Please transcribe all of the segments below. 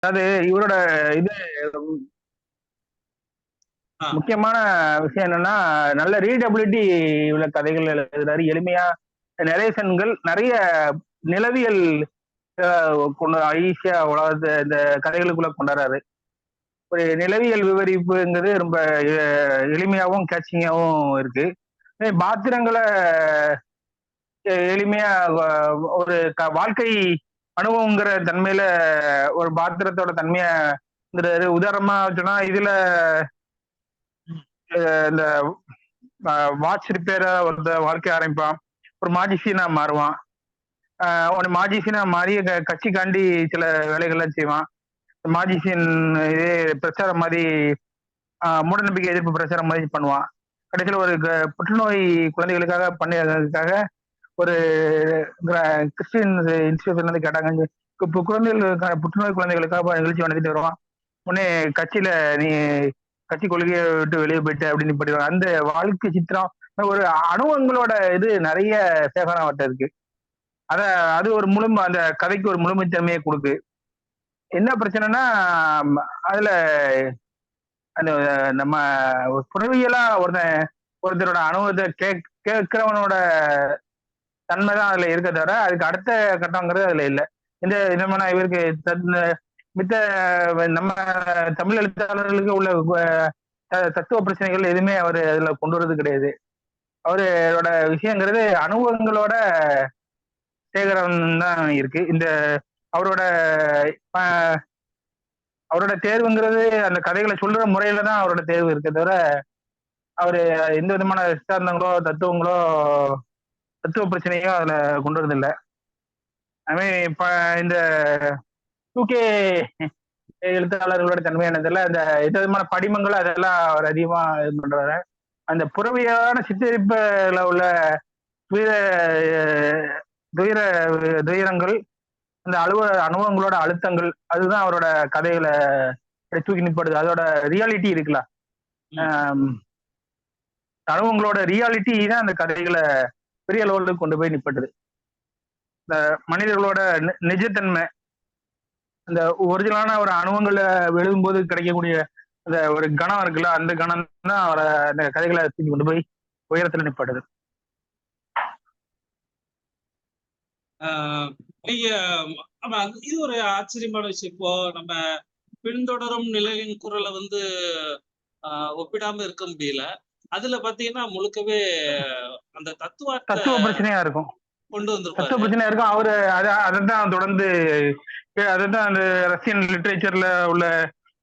அதாவது இவரோட இது ஆ, முக்கியமான விஷயம் என்னன்னா, நல்ல ரீடபிலிட்டி உள்ள கதைகள் எழுதுறாரு. எளிமையா நரேஷன்கள் நிறைய நிலவியல் கொண்டு ஈஸியா உலகத்தை இந்த கதைகளுக்குள்ள கொண்டாடுறாரு. ஒரு நிலவியல் விவரிப்புங்கிறது ரொம்ப எளிமையாவும் கேட்சிங்காவும் இருக்கு. பாத்திரங்களை எளிமையா ஒரு வாழ்க்கை அனுபவங்கிற தன்மையில ஒரு பாத்திரத்தோட தன்மைய உதாரணமா சொன்னா இதுல இந்த வாட்ச் ரிப்பேரா ஒரு வாழ்க்கை ஆரம்பிப்பான். ஒரு மாஜிஷியனா மாறுவான். ஒரு மாஜிஷியனா மாறி கட்சிக்காண்டி சில வேலைகள்லாம் செய்வான். மாஜிஷியன் இதே பிரச்சாரம் மாதிரி மூட நம்பிக்கை எதிர்ப்பு பிரச்சாரம் மாதிரி பண்ணுவான். கடைசியில் ஒரு புற்றுநோய் குழந்தைகளுக்காக பண்ணதுக்காக ஒரு கிறிஸ்டியன் இன்ஸ்டியூஷன்ல இருந்து கேட்டாங்க, இப்போ குழந்தைகளுக்கான புற்றுநோய் குழந்தைகளுக்காக நிகழ்ச்சி நடத்திட்டு வருவான். உடனே கட்சியில நீ கட்சி கொள்கையை விட்டு வெளியே போயிட்டு அப்படின்னு படிவாங்க. அந்த வாழ்க்கை சித்திரம் ஒரு அனுபவங்களோட இது நிறைய சேகரம் அவர்கிட்ட இருக்கு. அத அது ஒரு அந்த கதைக்கு ஒரு முழுமைத்தன்மையை கொடுக்கு. என்ன பிரச்சனைனா அதுல அந்த நம்ம புறவியலா ஒருத்தரோட அனுபவத்தை கேட்கிறவனோட தன்மைதான் அதுல இருக்க தவிர அதுக்கு அடுத்த கட்டங்கிறது அதுல இல்லை. இந்த விதமான இவருக்கு மித்த நம்ம தமிழ் எழுத்தாளர்களுக்கு உள்ள தத்துவ பிரச்சனைகள் எதுவுமே அவர் அதுல கொண்டு வர்றது கிடையாது. அவரோட விஷயங்கிறது அனுபவங்களோட சேகரம் தான் இருக்கு. இந்த அவரோட அவரோட தேர்வுங்கிறது அந்த கதைகளை சொல்ற முறையில தான் அவரோட தேர்வு இருக்க தவிர அவரு எந்த விதமான சித்தாந்தங்களோ தத்துவ பிரச்சனையோ அதுல கொண்டு வரதில்லை. அதுமாதிரி இப்ப இந்த 2K எழுத்தாளர்களோட தன்மையானதுல இந்த எந்த விதமான படிமங்கள் அதெல்லாம் அவர் அதிகமா இது பண்றாரு. அந்த புறவியான சித்தரிப்புல உள்ள துயர துயர துயரங்கள், அந்த அனுபவங்களோட அழுத்தங்கள் அதுதான் அவரோட கதைகளை தூக்கி நிப்படுது. அதோட ரியாலிட்டி இருக்குல்ல, அனுபவங்களோட ரியாலிட்டி தான் அந்த கதைகளை பெரிய லெவலுக்கு கொண்டு போய் நிப்பட்டுது. இந்த மனிதர்களோட நிஜத்தன்மை, அந்த ஒரிஜினலான ஒரு அனுபவங்களை எழுதும்போது கிடைக்கக்கூடிய அந்த ஒரு கணம் இருக்குல்ல, அந்த கணம் தான் அவரை அந்த கதைகளை தூக்கி கொண்டு போய் உயரத்துல நிப்பாட்டுது. நீங்க இது ஒரு ஆச்சரியமான விஷயம். இப்போ நம்ம பின்தொடரும் நிலையின் குரலை வந்து ஒப்பிடாம இருக்க முடியல. அதுல பாத்தீங்கன்னா முழுக்கவே அந்த தத்துவ பிரச்சனையா இருக்கும், கொண்டு வந்திருப்பாரு. தத்துவ பிரச்சனையா இருக்கும். அவரு அதான் தொடர்ந்து அதுதான் அந்த ரஷ்யன் லிட்ரேச்சர்ல உள்ள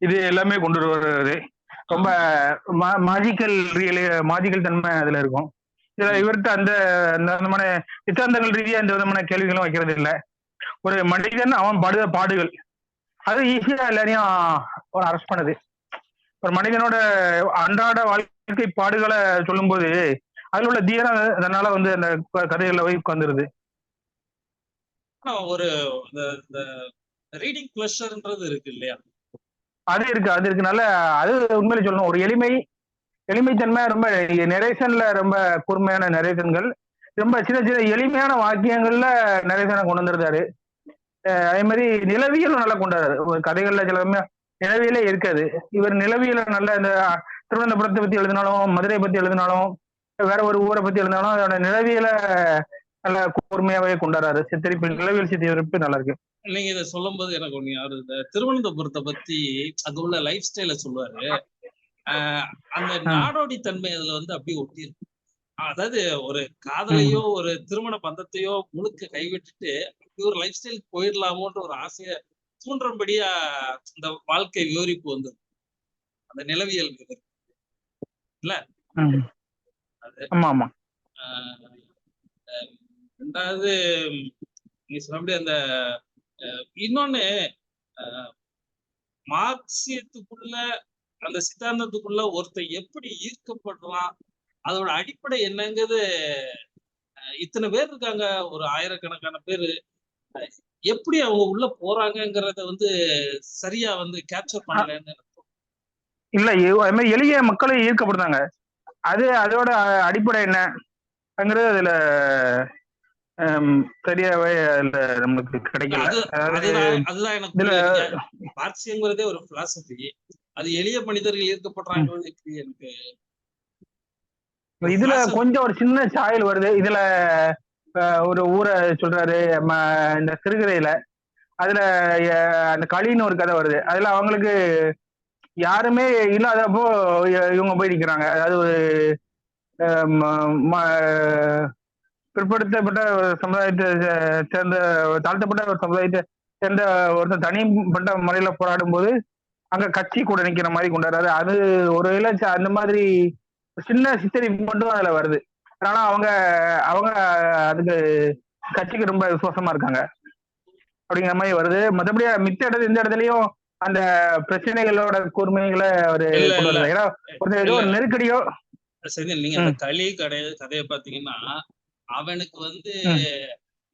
இது எல்லாமே கொண்டு வருவாரு. ரொம்ப மாஜிக்கல் தன்மை அதுல இருக்கும். இவர்கிட்ட அந்த விதமான சித்தாந்தங்கள் ரீதியா இந்த விதமான கேள்விகளும் வைக்கிறது இல்லை. ஒரு மனிதன் அவன் படுத பாடுகள் அது ஈஸியா எல்லாரையும் ஒரு அரெஸ்ட் பண்ணுது. ஒரு மனிதனோட அன்றாட வாழ்க்கை பாடுகளை சொல்லும் போது அதுல உள்ள தீரம் அதனால வந்து அந்த கதைகள்ல போய் உட்காந்துருது. ஒரு ரீடிங் பிளஷர்ன்றது இருக்கு இல்லையா? அது இருக்கு நல்ல. அது உண்மையில சொல்லணும், ஒரு எளிமைத்தன்மை, ரொம்ப நெரேஷன்ல ரொம்ப கூர்மையான நெரேஷன்கள், ரொம்ப சின்ன சின்ன எளிமையான வாக்கியங்கள்ல நெரேஷனை கொண்டு வந்துருந்தாரு. அதே மாதிரி நிலவியலும் நல்லா கொண்டாரு. கதைகள்ல சில நிலவியலே இருக்காது. இவர் நிலவியல நல்ல இந்த திருவனந்தபுரத்தை பத்தி எழுதினாலும், மதுரை பத்தி எழுதினாலும், வேற ஒரு ஊரை பத்தி எழுதினாலும் அதோட நிலவியல நல்ல கூர்மையாவே கொண்டாடுறாரு. நிலவியல் சித்தரிப்பு நல்லா இருக்கு. நீங்க இதை சொல்லும் போது எனக்கு ஒண்ணு யாரு இந்த திருவனந்தபுரத்தை பத்தி அங்க உள்ள லைஃப் ஸ்டைல சொல்லுவாரு. அந்த நாடோடி தன்மை அதுல வந்து அப்படியே ஒட்டி இருக்கு. அதாவது ஒரு காதலையோ ஒரு திருமண பந்தத்தையோ முழுக்க கைவிட்டுட்டு அப்படி ஒரு லைஃப் ஸ்டைலுக்கு போயிடலாமோன்ற ஒரு ஆசைய தூண்டும்படியா இந்த வாழ்க்கை விவரிப்பு வந்து அந்த நிலவியல் விவரிப்பு இல்ல. ஆமா ஆமா. ரெண்டாவது நீங்க சொன்னபடி அந்த இன்னொன்னு மார்க்சியத்துக்குள்ள அந்த சித்தாந்தத்துக்குள்ள ஒருத்தர் எப்படி ஈர்க்கப்படுறான், அதோட அடிப்படை என்னங்கிறது இத்தனை பேர் இருக்காங்க, ஒரு ஆயிரக்கணக்கான பேரு எப்படி அவங்க உள்ள போறாங்கிறத வந்து சரியா வந்து கேப்சர் பண்ணலன்னு இல்ல. அது மாதிரி எளிய மக்களை ஈர்க்கப்படுறாங்க. அதோட அடிப்படை என்னங்கிறது அதுல சரியாவே அதுல நம்மளுக்கு கிடைக்கல. அது அதாவது அதுதான் எனக்கு இதுல புரியல. நீங்க மார்க்சியங்கிறதே ஒரு பிலாசபி. அது எளிய மனிதர்கள் ஈர்க்கப்படுறாங்கன்னு எப்படி எனக்கு ஒரு இதுல பிலாசபி. கொஞ்சம் ஒரு சின்ன சாயல் வருது. இதுல ஒரு ஊரை சொல்றாரு இந்த சிறுகதையில. அதுல அந்த களின்னு ஒரு கதை வருது. அதுல அவங்களுக்கு யாருமே இல்லாதப்போ இவங்க போய் நிக்கிறாங்க. அதாவது ஒரு பிற்படுத்தப்பட்ட ஒரு சமுதாயத்தை சேர்ந்த தாழ்த்தப்பட்ட ஒரு சமுதாயத்தை சேர்ந்த ஒருத்தர் தனிப்பட்ட முறையில போராடும் போது அங்க கட்சி கூட நிக்கிற மாதிரி கொண்டாடுறாரு. அது ஒரு அந்த மாதிரி சின்ன சித்தரிப்பு மட்டும் அதுல வருது. அதனால அவங்க அவங்க அதுக்கு கட்சிக்கு ரொம்ப விசுவாசமா இருக்காங்க அப்படிங்கிற மாதிரி வருது. மற்றபடி மித்த இடத்துல இந்த இடத்துலயும் அந்த பிரச்சனைகளோட கூர்மைகளை அவரு இல்ல கொண்டு இல்ல வருது. ஏன்னா ஒரு ஏதோ இல்ல ஒரு நெருக்கடியோ. செந்தில், நீங்க அந்த களி கதையை பாத்தீங்கன்னா, அவனுக்கு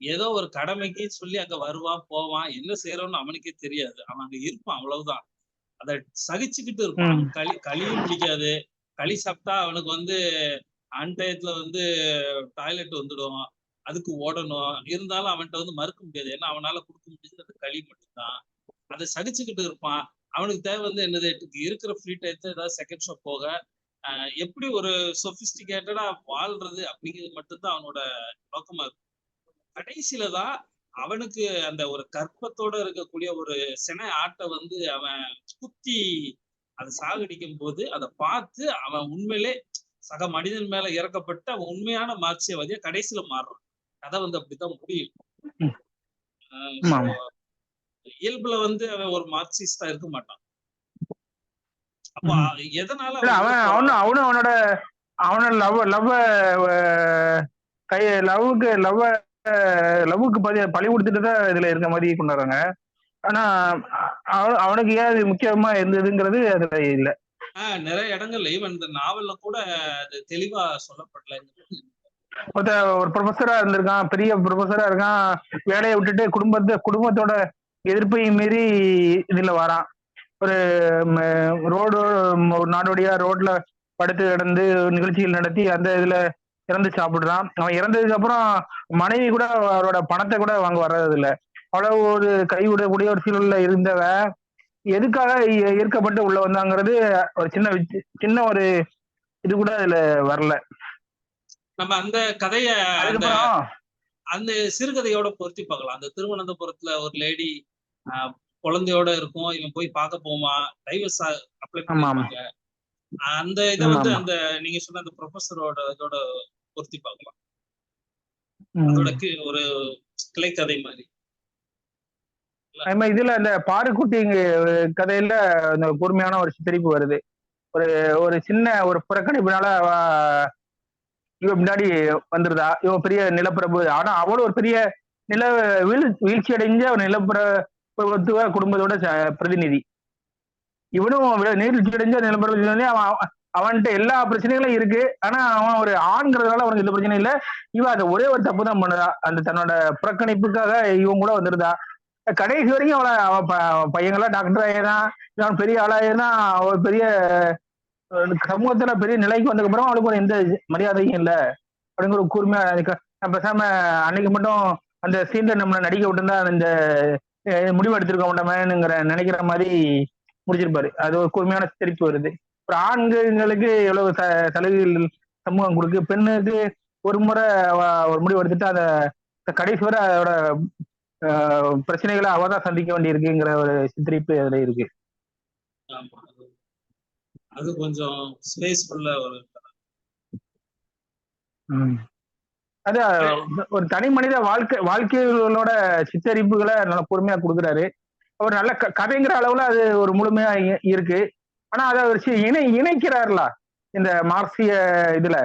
ஏதோ ஒரு கடமைக்கு சொல்லி அங்க வருவான் போவான், என்ன செய்யறோம்னு அவனுக்கே தெரியாது. அவன் அங்க இருப்பான், அவ்வளவுதான். அத சகிச்சுக்கிட்டு இருப்பான். களியும் பிடிக்காது. களி சாப்பிட்டா அவனுக்கு அன்டயத்துல டாய்லெட் வந்துடும், அதுக்கு ஓடணும். இருந்தாலும் அவன்கிட்ட மறுக்க முடியாது. ஏன்னா அவனால கொடுக்க முடிஞ்சது அந்த களி மட்டும்தான். அதை சகிச்சுக்கிட்டு இருப்பான். அவனுக்கு தேவை என்னது, இருக்கிற ஃப்ரீ டயத்தை ஏதாவது செகண்ட் ஷோ போக எப்படி ஒரு சொபிஸ்டிகேட்டடா வாழ்றது அப்படிங்கிறது மட்டும்தான் அவனோட நோக்கமா இருக்கும். கடைசியில தான் அவனுக்கு அந்த ஒரு கற்பத்தோட இருக்கக்கூடிய ஒரு சினை ஆட்டை அவன் குத்தி அதை சாகடிக்கும் போது அதை பார்த்து அவன் உண்மையிலே சக மனிதன் மேல இறக்கப்பட்டு அவன் உண்மையான மார்க்சியவாதியா கடைசியில மாறுறான். கதை அப்படித்தான் முடியும். இயல்புல அவன் ஒரு மார்க்சிஸ்டா இருக்க மாட்டான். அப்போ எதனால அவனும் அவனோட லவ்வுக்கு பழி கொடுத்துட்டு தான் இதுல இருக்க மாதிரி கொண்டாடுறாங்க. ஆனா அவனுக்கு ஏன் அது முக்கியமா இருந்ததுங்கிறது அதுல இல்ல. நிறைய இடங்கள்ல ஈவன் இந்த நாவல்ல கூட அது தெளிவா சொல்லப்படல. ஒரு ப்ரொஃபஸரா இருந்திருக்கான், பெரிய ப்ரொஃபஸரா இருக்கான், வேலையை விட்டுட்டு குடும்பத்தோட எதிர்ப்பையும் மீறி இதுல வரான். ஒரு ஒரு நாடோடியா ரோட்ல படுத்து கிடந்து நிகழ்ச்சிகள் நடத்தி அந்த இதுல இறந்து சாப்பிடுறான். அவன் இறந்ததுக்கு அப்புறம் மனைவி கூட அவரோட பணத்தை கூட வாங்க வர்றது இல்ல. அவ்வளவு ஒரு கைவிடக்கூடிய ஒரு சூழல்ல இருந்தவ எதுக்காக ஈர்க்கப்பட்டு உள்ள வந்தாங்கிறது ஒரு சின்ன ஒரு இது கூட அதுல வரல. நம்ம அந்த கதைய அந்த சிறுகதையோட பொருத்தி பார்க்கலாம். அந்த திருவனந்தபுரத்துல ஒரு லேடி குழந்தையோட இருக்கும், இவன் போய் பார்க்க போவான், டைவர்ஸ் அப்ளை பண்ணுவாங்க. அந்த இதை அந்த நீங்க சொன்ன அந்த ப்ரொஃபஸரோட இதோட பொருத்தி பார்க்கலாம். அதோட ஒரு கிளைக்கதை மாதிரி. இதுல அந்த பாருக்குட்டி கதையில அந்த கூர்மையான ஒரு சித்தரிப்பு வருது. ஒரு சின்ன ஒரு புறக்கணிப்புனால இவ முன்னாடி வந்துருதா, இவன் பெரிய நிலப்பிரபு. ஆனா அவளும் ஒரு பெரிய வீழ்ச்சி அடைஞ்ச ஒரு நிலப்பிரபுத்துவ குடும்பத்தோட பிரதிநிதி. இவனும் நீழ்ச்சி அடைஞ்ச நிலப்பிரபு. அவன்கிட்ட எல்லா பிரச்சனைகளும் இருக்கு. ஆனா அவன் ஒரு ஆண்கிறதுனால அவனுக்கு எந்த பிரச்சனையும் இல்லை. இவன் அதை ஒரே ஒரு தப்பு தான் பண்ணுதா, அந்த தன்னோட புறக்கணிப்புக்காக இவன் கூட வந்துருதா. கடைசி வரைக்கும் அவன் பையங்களாம் டாக்டர் ஆயிடுறான், இவன் பெரிய ஆளாயிடுறான். ஒரு பெரிய சமூகத்துல பெரிய நிலைக்கு வந்ததுக்கு அப்புறம் அவளுக்கு ஒரு எந்த மரியாதையும் இல்லை அப்படிங்கிற ஒரு கூர்மையா பேசாம அன்னைக்கு மட்டும் அந்த சீன்ல நம்மளை நடிக்க விட்டுருந்தா இந்த முடிவு எடுத்திருக்க மாட்டோமேங்கிற நினைக்கிற மாதிரி முடிச்சிருப்பாரு. அது ஒரு கூர்மையான சித்தரிப்பு வருது. ஒரு ஆண்களுக்கு எவ்வளவு சலுகைகள் சமூகம் கொடுக்கு, பெண்ணுக்கு ஒரு முறை ஒரு முடிவு எடுத்துட்டு அதை கடைசி வரை அதோட பிரச்சனைகளை அவதான் சந்திக்க வேண்டி இருக்குங்கிற ஒரு சித்தரிப்பு அதுல இருக்கு. அது கொஞ்சம் ஸ்பேஸ்ஃபுல்ல ஒரு அது ஒரு தனி மனித வாழ்க்கைகளோட சித்தரிப்புகளை நல்லா பொறுமையா கொடுக்குறாரு. ஒரு நல்ல கதைங்கிற அளவுல அது ஒரு முழுமையா இருக்கு. ஆனா அதை ஒரு இணைக்கிறாருல இந்த மார்க்சிய இதுல,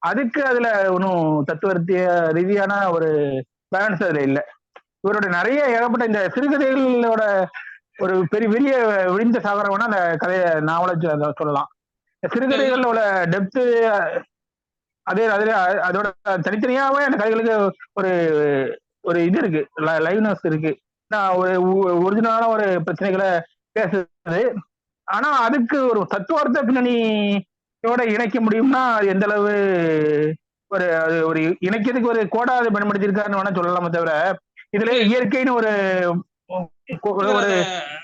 அதுக்கு அதுல ஒன்றும் தத்துவத்திய ரீதியான ஒரு பேலன்ஸ் அதுல இல்லை. இவரோட நிறைய ஏகப்பட்ட இந்த சிறுகதைகளோட ஒரு பெரிய விழிந்த சாகரம்னா அந்த கதையை நாவல சொல்லலாம். சிறுகதைகளோட டெப்து அதோட தனித்தனியாவே அந்த கதைகளுக்கு ஒரு ஒரு இது இருக்கு, லைவ்னஸ் இருக்கு. ஒரு ஒரிஜினலான ஒரு பிரச்சனைகளை பேசுறது. ஆனா அதுக்கு ஒரு தத்துவார்த்த பின்னணியோட இணைக்க முடியும்னா அது எந்த அளவு ஒரு இணைக்கிறதுக்கு ஒரு கோடா அதை பயன்படுத்தியிருக்காருன்னு வேணா சொல்லலாமே தவிர, இதுல இல்ல இயற்கைன்னு ஒரு இவர் ஒரு அத அத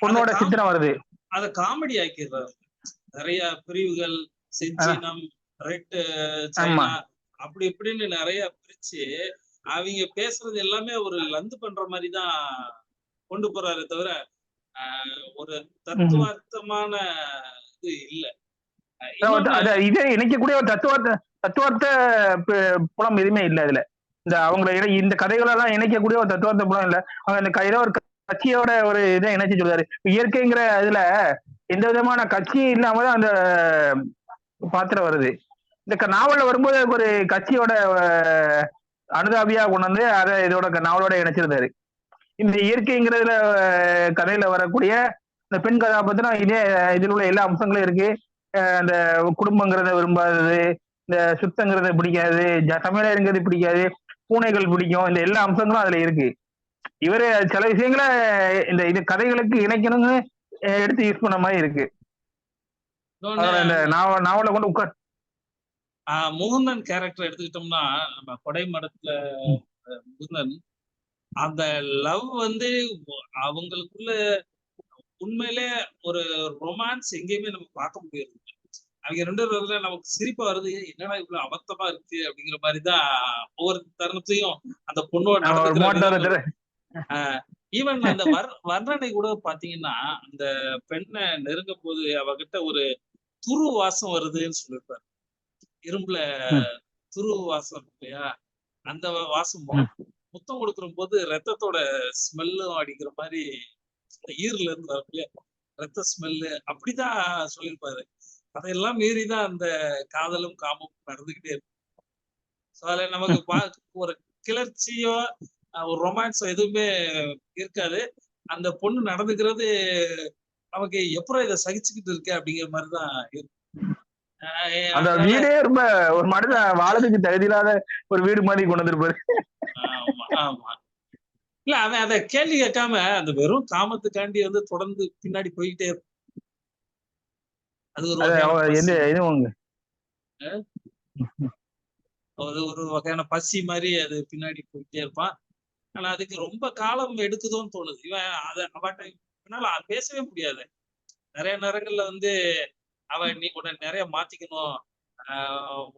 பொண்ணோட காம் சித்திரம் வருது. அத காமெடி ஆக்கிடுறாரு. நிறைய பிரிவுகள், அதான். செஞ்சினம், ரெட் ஆமா. சைனா அப்படி இப்படின்னு நிறைய பிரிச்சு அவங்க பேசுறது எல்லாமே ஒரு லந்து பண்ற மாதிரி தான் கொண்டு போறாரு தவிர ஒரு ம்ஹ்ம். தத்துவார்த்தமான இது இல்ல. இன்னொன்னு இதே இணைக்கக்கூடிய ஒரு தத்துவார்த்த புலம் எதுவுமே இல்ல இதுல. இந்த கதைகளெல்லாம் இணைக்கக்கூடிய ஒரு தத்துவார்த்த புலம் இல்ல. அவங்க அந்த ஏதோ ஒரு கட்சியோட ஒரு இதை இணைச்சு சொல்றாரு. இயற்கைங்கிற இதுல எந்த விதமான கட்சியும் இல்லாம தான் அந்த பாத்திரம் வருது. இந்த நாவல்ல வரும்போது ஒரு கட்சியோட அனுதாபியா கொண்டு வந்து அதை இதோட நாவலோட இணைச்சிருந்தாரு. இந்த இயற்கைங்கிறதுல கதையில வரக்கூடிய இந்த பெண் கதாபாத்திரம் இதே இதில் உள்ள எல்லா அம்சங்களும் இருக்கு. அந்த குடும்பங்கிறத விரும்பாதது, இந்த சுத்தங்கிறத பிடிக்காது, சமையலங்கிறது பிடிக்காது, பூனைகள் பிடிக்கும். இந்த எல்லா அம்சங்களும் அதுல இருக்கு. இவரு சில விஷயங்களை இந்த இது கதைகளுக்கு இணைக்கணும்னு எடுத்து யூஸ் பண்ண மாதிரி இருக்கு. இன்னொன்னு அதோட இந்த நாவலை கொண்டு உட்கார். முகுந்தன் கேரக்டர் எடுத்துக்கிட்டோம்னா நம்ம கொடைமடத்துல முகுந்தன் அந்த லவ் வந்து அவங்களுக்குள்ள உண்மையிலே ஒரு ரொமான்ஸ் எங்கேயுமே நம்ம பார்க்க முடியாது. அவங்க 2 பேரும் நமக்கு சிரிப்பா வருது. என்னடா இவ்வளவு அபத்தமா இருக்கு அப்படிங்கிற மாதிரிதான் ஒவ்வொரு தருணத்தையும் அந்த பொண்ணோட நடந்துக்கிற ஈவன் அந்த வர்ணனை கூட பாத்தீங்கன்னா அந்த பெண்ணை நெருங்கும் போது அவகிட்ட ஒரு துரு வாசம் வருதுன்னு சொல்லியிருப்பாரு. இரும்புல துரு வாசம் இருக்கு இல்லையா, அந்த வாசமும் முத்தம் கொடுக்கிற போது ரத்தத்தோட ஸ்மெல்லும் அடிக்கிற மாதிரி ஈரல இருந்து வரக்கூடிய ரத்த ஸ்மெல்லு அப்படிதான் சொல்லியிருப்பாரு. அதையெல்லாம் மீறிதான் அந்த காதலும் காமும் நடந்துகிட்டே இருக்கு. அதுல நமக்கு ஒரு கிளர்ச்சியோ ஒரு ரொமான்ஸோ எதுவுமே இருக்காது. அந்த பொண்ணு நடந்துக்கிறது நமக்கு எப்பறம் இதை சகிச்சுக்கிட்டு இருக்கு அப்படிங்கிற மாதிரிதான் இருக்கு. அந்த வீடே ரொம்ப ஒரு மனிதன் வாழறதுக்கு தகுதி இல்லாத ஒரு வீடு மாதிரி கொண்டு வந்திருப்பாரு. ஆமா ஆமா. இல்ல அவன் அதை கேள்வி கேட்காம அந்த வெறும் காமத்துக்காண்டி வந்து தொடர்ந்து பின்னாடி போய்கிட்டே இருக்கும். அது ஒரு வகையான பசி மாதிரி அது பின்னாடி போயிட்டே இருப்பான். ஆனா அதுக்கு ரொம்ப காலம் எடுக்குதோன்னு தோணுது. இவன் அவனால பேசவே முடியாது. நிறைய நேரங்கள்ல வந்து நீ உன்னை நிறைய மாத்திக்கணும்,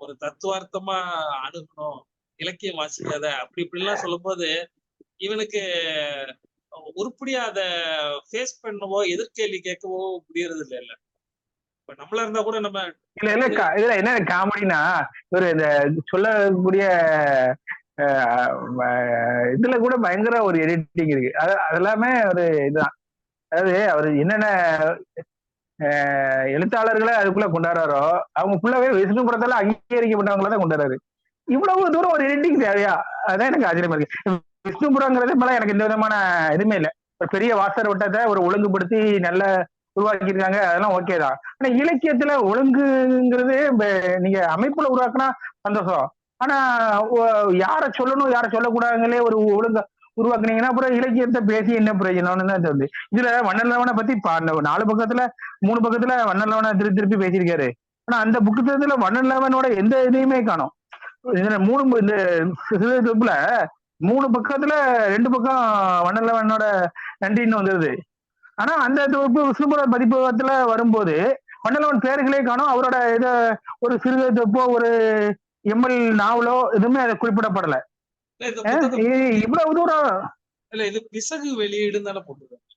ஒரு தத்துவார்த்தமா அணுகணும், இலக்கியம் வாசிக்காத அப்படி இப்படிலாம் சொல்லும் போது இவனுக்கு உருப்படியா அதை ஃபேஸ் பண்ணவோ எதிர்கேள்வி கேட்கவோ முடியறது இல்ல. இப்ப நம்மளா இருந்தா கூட நம்ம இதுல என்ன காமெடினா ஒரு இந்த சொல்லக்கூடிய இதுல கூட பயங்கர ஒரு எடிட்டிங் இருக்கு. அதெல்லாமே ஒரு இதுதான். அதாவது அவர் என்னென்ன எழுத்தாளர்களை அதுக்குள்ள கொண்டாடுறாரோ அவங்க ஃபுல்லாவே விஷ்ணுபுரத்துல அங்கீகரிக்கப்பட்டவங்கள தான் கொண்டாடுறாரு. இவ்வளவு தூரம் ஒரு எடிட்டிங் தேவையா? அதான் எனக்கு ஆச்சரியமா இருக்கு. விஷ்ணுபுரங்கிறது மேல எனக்கு எந்த விதமான இதுவுமே இல்லை. ஒரு பெரிய வாசர் வட்டத்தை ஒரு ஒழுங்குபடுத்தி நல்ல உருவாக்கியிருக்காங்க, அதெல்லாம் ஓகே தான். ஆனா இலக்கியத்துல ஒழுங்குங்கிறது நீங்க அமைப்புல உருவாக்குனா சந்தோஷம். ஆனா யார சொல்லணும் யார சொல்லக்கூடாதுங்களே ஒரு ஒழுங்க உருவாக்குனீங்கன்னா அப்புறம் இலக்கியத்தை பேசி என்ன பிரயோஜனம்னு தான் தோணுது. இதுல வண்ணலவனை பத்தி 4 பக்கத்துல 3 பக்கத்துல வண்ணலவனை திருப்பி பேசியிருக்காரு. ஆனா அந்த புத்தகத்துல வண்ணலவனோட எந்த இதையுமே காணும். இதுல 3 தொகுப்புல 3 பக்கத்துல 2 பக்கம் வண்ணலவனோட நன்றின்னு வந்துருது. ஆனா அந்த தொகுப்பு விஷ்ணுபுர பதிப்பகத்துல வரும்போது வண்ணலவன் பேர்களே காணும். அவரோட இதை ஒரு சிறுகதை தொகுப்போ ஒரு எம்எல் நாவலோ எதுவுமே அதை குறிப்பிடப்படல. இவ்வளவு தூரம் இல்ல இது பிசகு வெளியீடு தானே போட்டுருக்காங்க.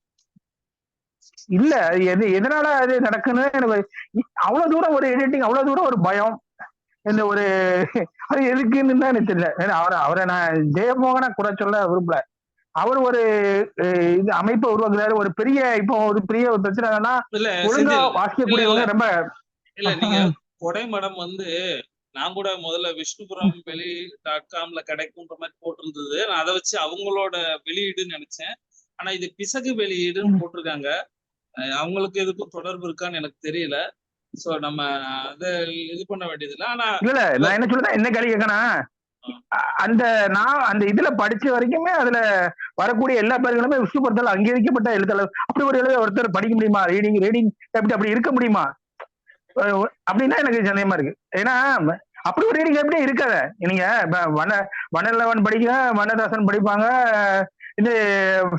இல்ல எதனால அது நடக்குன்னு எனக்கு அவ்வளவு தூரம் ஒரு எடிட்டிங், அவ்வளவு தூரம் ஒரு பயம், இந்த ஒரு அது எதுக்குன்னு தான் எனக்கு தெரியல. அவரை நான் ஜெயமோகனை குறை சொல்ல விரும்பல. அவர் ஒரு இது அமைப்பை உருவாக்குறாரு. ஒரு பெரிய இப்போ ஒரு பெரிய ஒரு பிரச்சனைனா ஒழுங்கா வாசிக்கக்கூடியவங்க ரொம்ப இல்ல. நீங்க கொடைமடம் வந்து நான் கூட முதல்ல விஷ்ணுபுரம் வெளி.comல கிடைக்கும்ன்ற மாதிரி போட்டிருந்தது. நான் அதை வச்சு அவங்களோட வெளியீடுன்னு நினைச்சேன். ஆனா இது பிசகு வெளியீடுன்னு போட்டிருக்காங்க. அவங்களுக்கு எதுக்கும் தொடர்பு இருக்கான்னு எனக்கு தெரியல. சோ நம்ம அதை இது பண்ண வேண்டியது இல்லை. ஆனா இல்ல நான் என்ன சொல்றேன், என்ன கேள்வி கேட்கணும், அந்த இதுல படிச்ச வரைக்குமே அதுல வரக்கூடிய எல்லா பேர்களுமே விஷ்ணுபுரத்தால் அங்கீகரிக்கப்பட்ட எழுத்தாளர். அப்படி ஒரு ஒருத்தர் படிக்க முடியுமா? ரீடிங் அப்படி இருக்க முடியுமா அப்படின்னா எனக்கு சந்தேகமா இருக்கு. ஏன்னா அப்படி ஒரு ரீடிங் எப்படி இருக்காத. நீங்க வனலவன் படிக்க, வனதாசன் படிப்பாங்க, இது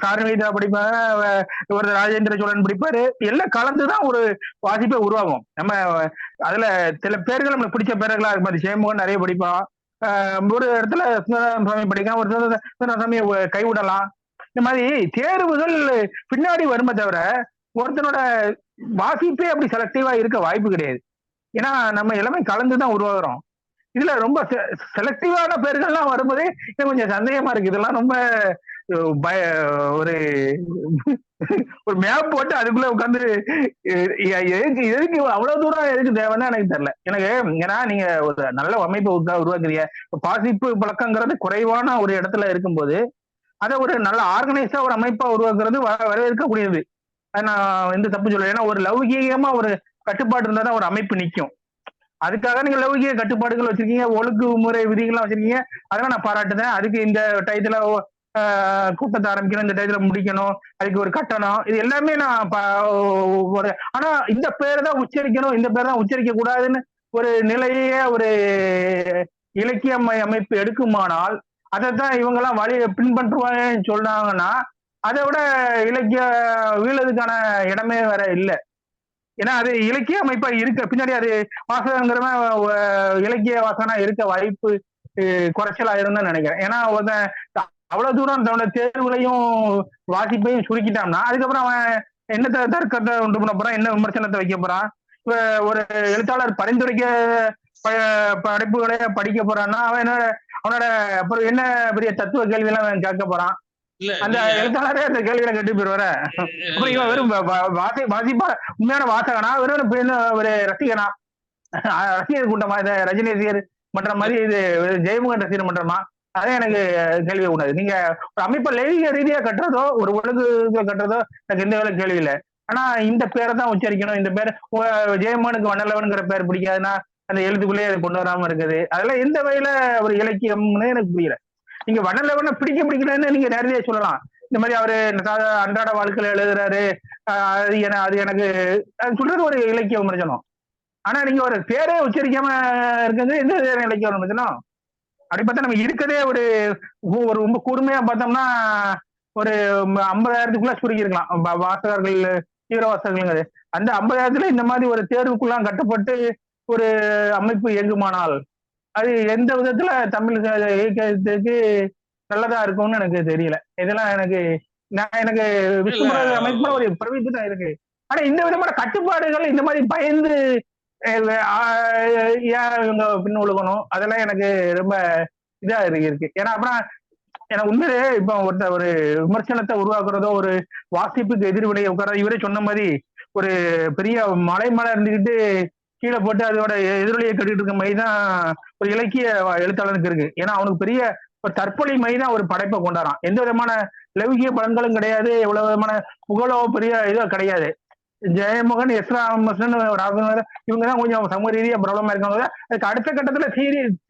சாரங்கீதா படிப்பாங்க, ஒரு ராஜேந்திர சோழன் படிப்பாரு. எல்லாம் கலந்துதான் ஒரு வாசிப்பே உருவாகும். நம்ம அதுல சில பேர்கள் நம்மளுக்கு பிடிச்ச பேர்களா இருக்கும். அது சேமகன் நிறைய படிப்பான். ஒரு இடத்துல சுந்தரசாமி படிக்கலாம், ஒரு சுந்தரசாமியை கைவிடலாம். இந்த மாதிரி தேர்வுகள் பின்னாடி வருமே தவிர ஒருத்தனோட வாசிப்பே அப்படி செலக்டிவா இருக்க வாய்ப்பு கிடையாது. ஏன்னா நம்ம எல்லாமே கலந்துதான் உருவாகிறோம். இதுல ரொம்ப செலக்டிவான பேர்கள்லாம் வரும்போதே கொஞ்சம் சந்தேகமா இருக்கு. இதெல்லாம் ரொம்ப ஒரு ஒரு மேப் போட்டு அதுக்குள்ள உட்காந்து எதுக்கு அவ்வளவு தூரம் எதுக்கு தேவைன்னா எனக்கு தெரியல. எனக்கு ஏன்னா நீங்க ஒரு நல்ல அமைப்பை உருவாக்குறீங்க. வாசிப்பு பழக்கங்கிறது குறைவான ஒரு இடத்துல இருக்கும்போது அதை ஒரு நல்ல ஆர்கனைஸா ஒரு அமைப்பா உருவாக்குறது வரவேற்கக்கூடியது. நான் எந்த தப்பு சொல்ல. ஏன்னா ஒரு லௌகீகமா ஒரு கட்டுப்பாடு இருந்தா தான் ஒரு அமைப்பு நிற்கும். அதுக்காக நீங்க லௌகிக கட்டுப்பாடுகள் வச்சிருக்கீங்க, ஒழுங்கு முறை விதிகள்லாம் வச்சிருக்கீங்க, அதெல்லாம் நான் பாராட்டுதேன். அதுக்கு இந்த டயத்துல கூட்டத்தை ஆரம்பிக்கணும், இந்த டயத்துல முடிக்கணும், அதுக்கு ஒரு கட்டணம், இது எல்லாமே நான் ஆனா இந்த பேரை தான் உச்சரிக்கணும், இந்த பேரை தான் உச்சரிக்க கூடாதுன்னு ஒரு நிலையே ஒரு இலக்கிய அமைப்பு எடுக்குமானால் அதைத்தான் இவங்கெல்லாம் வழியை பின்பற்றுவாங்கன்னு சொல்றாங்கன்னா அதை விட இலக்கிய வீழதுக்கான இடமே வேற இல்லை. ஏன்னா அது இலக்கிய அமைப்பா இருக்க பின்னாடி அது வாசகங்கிறவன் இலக்கிய வாசகனா இருக்க வாய்ப்பு குறைச்சலா இருந்தான்னு நினைக்கிறேன். ஏன்னா அவ்வளவு தூரம் தன்னோட தேர்வுகளையும் வாசிப்பையும் சுருக்கிட்டான்னா அதுக்கப்புறம் அவன் என்ன தர்க்கத்தை உண்டு பண்ண போறான், என்ன விமர்சனத்தை வைக்க போறான். இப்ப ஒரு எழுத்தாளர் பரிந்துரைக்க படைப்புகளை படிக்க போறான்னா அவன் அவனோட அப்புறம் என்ன பெரிய தத்துவ கேள்வி எல்லாம் அவன் கேட்க போறான். அந்த எழுத்தாளரே அந்த கேள்விகளை கேட்டு போயிருவார. அப்புறம் இவன் வெறும் வாசிப்பா உண்மையான வாசகனா வெறும் ஒரு ரசிகனா, ரசிகர் கூட்டமா, இதை ரஜினி ரசிகர் மன்ற மாதிரி இது ஜெயமுகன் ரசிகர் மன்றமா, அதே எனக்கு கேள்வி கூடாது. நீங்க ஒரு அமைப்பை லெய்க ரீதியா கட்டுறதோ ஒரு ஒழுங்கு கட்டுறதோ எனக்கு எந்த வேலை கேள்வி இல்லை. ஆனா இந்த பேரை தான் உச்சரிக்கணும், இந்த பேர் ஜெயமோகனுக்கு வண்ணலவன்கிற பேர் பிடிக்காதுன்னா அந்த எழுத்துக்குள்ளேயே அதை கொண்டு வராம இருக்குது. அதெல்லாம் எந்த வகையில ஒரு இலக்கியம்னு எனக்கு புரியல. நீங்க வண்ணலவனை பிடிக்கலன்னு நீங்க நேரடியா சொல்லலாம். இந்த மாதிரி அவரு அன்றாட வாழ்க்கையில எழுதுறாரு, அது எனக்கு சொல்றது ஒரு இலக்கிய விமர்சனம். ஆனா நீங்க ஒரு பேரே உச்சரிக்காம இருக்கிறது எந்த இலக்கிய விமர்சனம்? அப்படி பார்த்தா நம்ம இருக்கதே ஒரு ரொம்ப கூர்மையா பார்த்தோம்னா ஒரு 50,000க்குள்ள சுருக்கி இருக்கலாம் வாசகர்கள், தீவிர வாசகர்கள். அந்த 50,000 இந்த மாதிரி ஒரு தேர்வுக்குள்ளாம் கட்டப்பட்டு ஒரு அமைப்பு இயங்குமானால் அது எந்த விதத்துல தமிழ் இயக்கத்துக்கு நல்லதா இருக்கும்னு எனக்கு தெரியல. இதெல்லாம் எனக்கு விஷ்ணுபுர அமைப்பு ஒரு பிரமிப்பு தான் இருக்கு. ஆனா இந்த விதமான கட்டுப்பாடுகள் இந்த மாதிரி பயந்து இவங்க பின் ஒழுகணும், அதெல்லாம் எனக்கு ரொம்ப இதா இருக்கு. ஏன்னா அப்புறம் எனக்கு உண்மையிலே இப்ப ஒரு விமர்சனத்தை உருவாக்குறதோ ஒரு வாசிப்புக்கு எதிர்வினையை உட்கார இவரே சொன்ன மாதிரி ஒரு பெரிய மலை இருந்துகிட்டு கீழே போட்டு அதோட எதிரொலியை கட்டிட்டு இருக்க மாதிரி தான் ஒரு இலக்கிய எழுத்தாளனுக்கு இருக்கு. ஏன்னா அவனுக்கு பெரிய ஒரு தற்கொலை மாதிரி தான் ஒரு படைப்பை கொண்டாடுறான். எந்த விதமான லௌகிய பலன்களும் கிடையாது, எவ்வளவு விதமான புகழோ பெரிய இதோ கிடையாது. ஜெயமோகன், எஸ் ராமகிருஷ்ணன், இவங்க தான் கொஞ்சம் சமூக ரீதியா ப்ராப்ளமா இருக்காங்க. அதுக்கு அடுத்த கட்டத்துல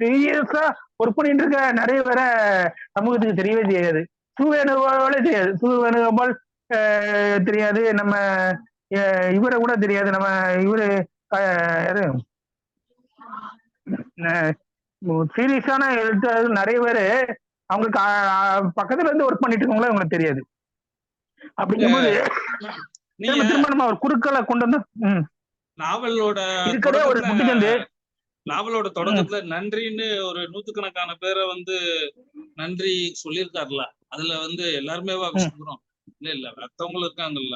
சீரியஸா ஒர்க் பண்ணிட்டு இருக்க நிறைய பேரை சமூகத்துக்கு தெரியவே தெரியாது. சூவேணுகோபாலே தெரியாது, சூவேணுகோபால் தெரியாது, நம்ம இவரை கூட தெரியாது. நம்ம இவரு சீரியஸான எழுத்தாளர்கள் நிறைய பேரு அவங்களுக்கு பக்கத்துல இருந்து ஒர்க் பண்ணிட்டு இருக்கவங்களே அவங்களுக்கு தெரியாது. அப்படிங்கும்போது திரும்ப நம்ம ஒரு குறுக்களை கொண்டு வந்து நாவலோட தொடக்கத்துல நன்றின்னு ஒரு நூத்துக்கணக்கான பேரை நன்றி சொல்லியிருக்காருல, அதுல எல்லாருமே விஷ்ணுபுரம் இல்ல மத்தவங்களும் இருக்காங்கல்ல.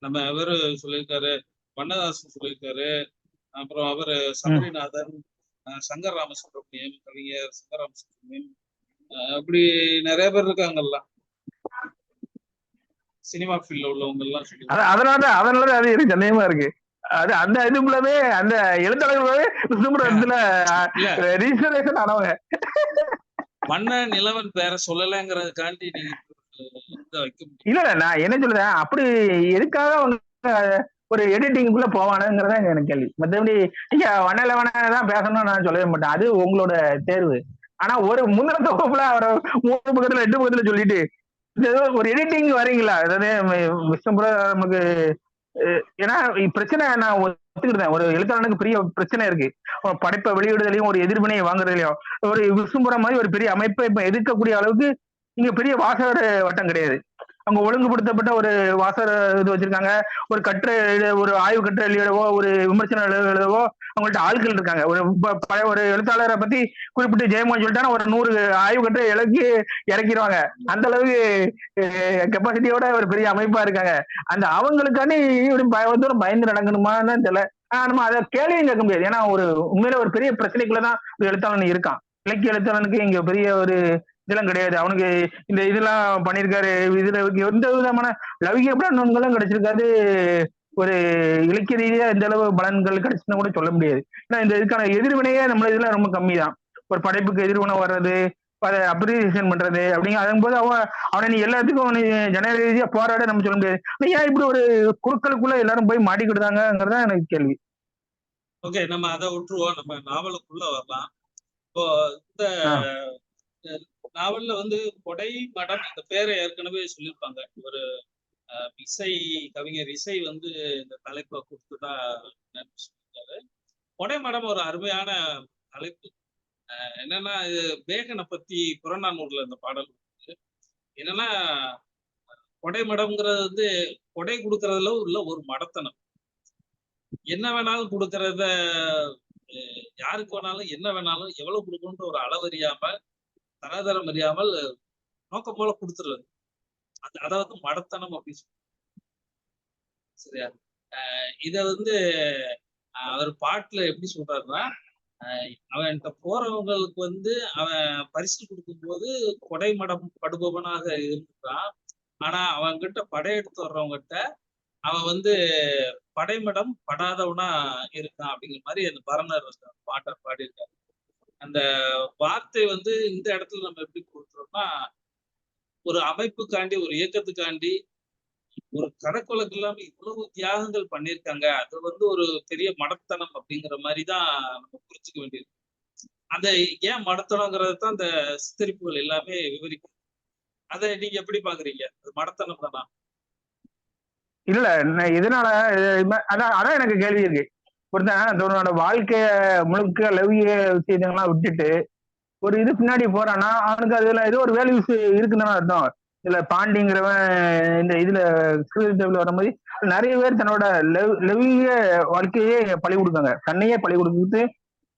நம்ம அவரு சொல்லியிருக்காரு, வண்ணதாசன் சொல்லியிருக்காரு, அப்புறம் அவரு சபரிநாதன், சங்கர் ராமசுப்ரமணியம், கவிஞர் சங்கர் ராமசுப்ரமணியம், அப்படி நிறைய பேர் இருக்காங்கல்ல சினிமா ஃபீல்ட்ல உள்ளவங்க எல்லாம். அதனால அது எனக்கு சந்தேகமா இருக்கு. அது அந்த இதுக்குள்ளவே அந்த எழுத்தாளர்களே விஷ்ணுபுரத்துல ரிஜிஸ்ட்ரேஷன் ஆனவங்க. வண்ண நிலவன் பேரை சொல்லலங்கிறதுக்காண்டி நீங்க இல்ல நான் என்ன சொல்றேன், அப்படி எதுக்காக அவங்க ஒரு எடிட்டிங்குள்ள போவானுங்கிறதா எனக்கு கேள்வி. மற்றபடி நீங்க வண்ணலவனதான் பேசணும்னு நான் சொல்லவே மாட்டேன், அது உங்களோட தேர்வு. ஆனா ஒரு முந்தின தொகுப்புல அவரை 3 பக்கத்துல 2 பக்கத்துல சொல்லிட்டு ஒரு எடிட்டிங் வரீங்களா? அதாவது விஷ்ணுபுரம் நமக்கு ஏன்னா பிரச்சனை நான் ஒத்துக்கிட்டேன். ஒரு எழுத்தாளனுக்கு பெரிய பிரச்சனை இருக்கு. படைப்பை வெளியிடுதலையும் ஒரு எதிர்வினையை வாங்குறதுலயும் ஒரு விசும்புற மாதிரி ஒரு பெரிய அமைப்பை இப்ப எதிர்க்கக்கூடிய அளவுக்கு இங்க பெரிய வாசகர் வட்டம் கிடையாது. அவங்க ஒழுங்குபடுத்தப்பட்ட ஒரு வாசகர் இது வச்சிருக்காங்க. ஒரு கட்டுரை ஒரு ஆய்வு கட்டுரை எழுதவோ ஒரு விமர்சனம் எழுதவோ அவங்கள்ட்ட ஆட்கள் இருக்காங்க. பழைய ஒரு எழுத்தாளரை பத்தி குறிப்பிட்டு ஜெயமோகன் சொல்லிட்டாங்கன்னா ஒரு 100 ஆய்வு கட்டுரை இறக்கிடுவாங்க. அந்த அளவுக்கு கெப்பாசிட்டியோட ஒரு பெரிய அமைப்பா இருக்காங்க. அந்த அவங்களுக்காண்டி பயந்து நடக்கணுமான்னு தெரியல. நம்ம அதை கேள்வியும் கேட்க முடியாது. ஏன்னா ஒரு உண்மையில ஒரு பெரிய பிரச்சனைக்குள்ளதான் ஒரு எழுத்தாளன் இருக்கான். இலக்கிய எழுத்தாளனுக்கு இங்க பெரிய ஒரு இதெல்லாம் கிடையாது. அவனுக்கு இந்த இதெல்லாம் பண்ணியிருக்காரு. இதுல எந்த விதமான லௌகிக பலன்களும் கிடைச்சிருக்காது. ஒரு இலக்கிய ரீதியா எந்த அளவு பலன்கள் கிடைச்சுன்னு கூட சொல்ல முடியாது. ஏன்னா இந்த இதுக்கான எதிர்வினையே நம்ம இதுல ரொம்ப கம்மி தான். ஒரு படைப்புக்கு எதிர்வினை வர்றது, அதை அப்ரிசியேஷன் பண்றது அப்படிங்க அதும்போது அவனை நீ எல்லாத்துக்கும் நீ ஜன ரீதியா போராட நம்ம சொல்ல முடியாது. ஏன் இப்படி ஒரு குழுக்களுக்குள்ள எல்லாரும் போய் மாட்டிக்கிடுதாங்கிறதா எனக்கு கேள்வி. ஓகே, நம்ம அதை விட்டுருவோம். நம்ம நாவலுக்குள்ள வரலாம். இப்போ இந்த நாவல்ல வந்து கொடை மடம் இந்த பேரை ஏற்கனவே சொல்லியிருப்பாங்க. ஒரு இசை கவிஞர் இசை வந்து இந்த தலைப்பை கொடுத்துதான் சொல்லியிருக்காரு. கொடை மடம் ஒரு அருமையான தலைப்பு. என்னன்னா இது பேகனை பத்தி புறநானூறுல இந்த பாடல் இருக்கு. என்னன்னா கொடை மடம்ங்கிறது வந்து கொடை கொடுக்கறதுல உள்ள ஒரு மடத்தனம். என்ன வேணாலும் கொடுக்கறத யாருக்கு வேணாலும் என்ன வேணாலும் எவ்வளவு கொடுக்கணுன்ற ஒரு அளவறியாம தராதரம் அறியாமல் நோக்கம் போல கொடுத்துறது. அதாவது மடத்தனம் அப்படின்னு சொல்லுவாங்க. சரியா? இத வந்து அவர் பாட்டுல எப்படி சொல்றாருன்னா, அவன்கிட்ட போறவங்களுக்கு வந்து அவன் பரிசு கொடுக்கும்போது கொடை மடம் படுபவனாக இருந்தான். ஆனா அவன்கிட்ட படையெடுத்து வர்றவங்கிட்ட அவன் வந்து படைமடம் படாதவனா இருக்கான் அப்படிங்கிற மாதிரி அந்த பரணர் பாட்டை பாடியிருக்காரு. அந்த வார்த்தை வந்து இந்த இடத்துல நம்ம எப்படி கொடுக்குறோம்னா, ஒரு அமைப்புக்காண்டி ஒரு இயக்கத்துக்காண்டி ஒரு கணக்கு இல்லாம இவ்வளவு தியாகங்கள் பண்ணியிருக்காங்க. அது வந்து ஒரு பெரிய மடத்தனம் அப்படிங்கிற மாதிரிதான் நம்ம புரிஞ்சுக்க வேண்டியது. அந்த ஏன் மடத்தனங்கிறது தான் அந்த சித்தரிப்புகள் எல்லாமே விவரிக்கும். அதை நீங்க எப்படி பாக்குறீங்க? அது மடத்தனம் தானா? இல்ல இதனால அதான் எனக்கு கேள்வி இருக்கு. ஒருத்தன் தன்னோட வாழ்க்கைய முழுக்க லௌகிய விஷயங்கள்லாம் விட்டுட்டு ஒரு இது பின்னாடி போறான்னா அவனுக்கு அதுல ஏதோ ஒரு வேல்யூஸ் இருக்குன்னு அர்த்தம். இதுல பாண்டிங்கிறவன் இந்த இதுல வர மாதிரி நிறைய பேர் தன்னோட லௌகிக வாழ்க்கையே பழி கொடுக்காங்க. தன்னையே பழி கொடுத்து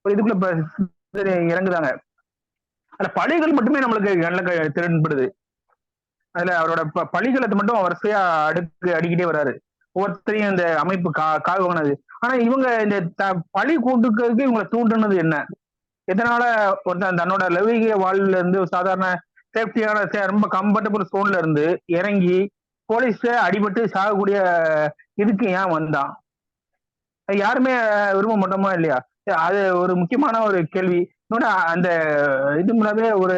ஒரு இதுக்குள்ள இறங்குதாங்க. அந்த பழிகள் மட்டுமே நம்மளுக்கு நல்ல திறன்படுது. அதுல அவரோட பழிகளை மட்டும் வரிசையா அடிக்கிட்டே வராரு. ஒவ்வொருத்தரையும் இந்த அமைப்பு காகுனது. ஆனா இவங்க இந்த பழி கூட்டுக்கிறதுக்கு இவங்களை தூண்டுனது என்ன? இதனால ஒருத்தன் தன்னோட லௌகிக வாழ்வுல இருந்து சாதாரண சேஃப்டியான ரொம்ப கம்ஃபர்டபுள் சோன்ல இருந்து இறங்கி போலீஸ் அடிபட்டு சாகக்கூடிய இதுக்கு ஏன் வந்தான்? யாருமே விரும்ப மாட்டோமா இல்லையா? அது ஒரு முக்கியமான ஒரு கேள்வி. இன்னொன்னு அந்த இது முன்னாவே ஒரு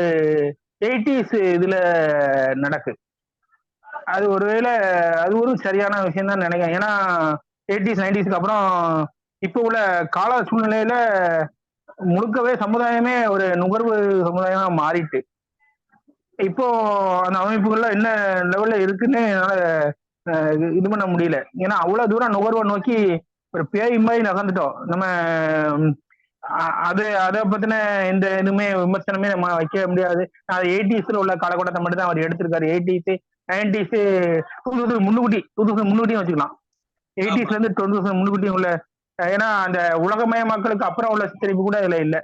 80s இதுல நடக்கு. அது ஒருவேளை அது ஒரு சரியான விஷயம் தான் நினைக்கிறேன். ஏன்னா 80s 90ஸ்க்கு அப்புறம் இப்ப உள்ள கால சூழ்நிலையில முழுக்கவே சமுதாயமே ஒரு நுகர்வு சமுதாயமா மாறிட்டு இப்போ அந்த அமைப்புகள்ல என்ன லெவல்ல இருக்குன்னு என்னால இது பண்ண முடியல. ஏன்னா அவ்வளவு தூரம் நுகர்வை நோக்கி ஒரு பேய் மாதிரி நகர்ந்துட்டோம் நம்ம. அதை பத்தின எந்த இதுவுமே விமர்சனமே நம்ம வைக்க முடியாது. அது 80ஸ்ல உள்ள காலகட்டத்தை மட்டும் தான் அவர் எடுத்திருக்காரு. 80s 90s 2000 முன்னுக்கூட்டியும் வச்சுக்கலாம். 80ஸ்ல இருந்து 2000 முன்னுக்கூட்டியும் உள்ள. ஏன்னா அந்த உலகமய மக்களுக்கு அப்புறம் உள்ள சித்தரிப்பு கூட இதுல இல்ல.